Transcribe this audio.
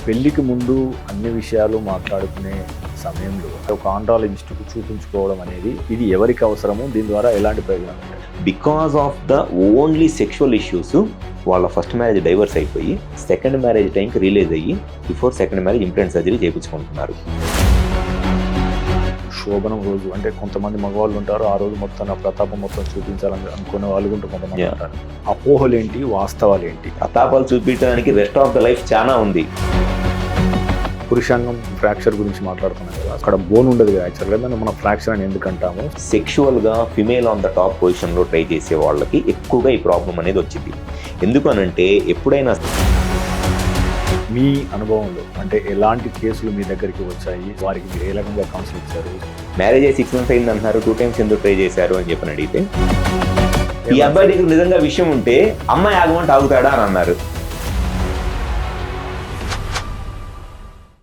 పెళ్లికి ముందు అన్ని విషయాలు మాట్లాడుకునే సమయంలో ఒక ఆండ్రాలజిస్ట్కు చూపించుకోవడం అనేది ఇది ఎవరికి అవసరము, దీని ద్వారా ఎలాంటి ప్రయోజనాలు ఉంటాయి? Because of the only sexual issues వాళ్ళ ఫస్ట్ మ్యారేజ్ డైవర్స్ అయిపోయి సెకండ్ మ్యారేజ్ టైంకి రిలీజ్ అయ్యి before second marriage implant surgery చేయించుకుంటున్నారు. శోభనం రోజు అంటే కొంతమంది మగవాళ్ళు ఉంటారు, ఆ రోజు మొత్తం నా ప్రతాపం మొత్తం చూపించాలని అనుకునే వాళ్ళు కూడా కొంతమంది ఉంటారు. అపోహలు ఏంటి, వాస్తవాలు ఏంటి? ప్రతాపాలు చూపించడానికి రెస్ట్ ఆఫ్ ద లైఫ్ చాలా ఉంది. పురుషాంగం ఫ్రాక్చర్ గురించి మాట్లాడుతున్నాం కదా, అక్కడ బోన్ ఉండదు కదా యాక్చువల్గా, దాన్ని మనం ఫ్రాక్చర్ అని ఎందుకు అంటాము? సెక్షువల్గా ఫిమేల్ ఆన్ ద టాప్ పొజిషన్లో ట్రై చేసే వాళ్ళకి ఎక్కువగా ఈ ప్రాబ్లం అనేది వచ్చింది. ఎందుకు అనంటే ఎప్పుడైనా మీ అనుభవంలో అంటే ఎలాంటి కేసులు మీ దగ్గరికి వచ్చాయి, వారికి మీరు ఏ రకంగా కౌన్సిల్ ఇచ్చారు? మ్యారేజ్ అయ్యి 6 months అయింది అంటున్నారు, 2 times ఎందుకు ట్రై చేశారు అని చెప్పని అడిగితే ఈ అబ్బాయి దగ్గర నిజంగా విషయం ఉంటే అమ్మాయి ఆగమంటే ఆగుతాడా అని అన్నారు.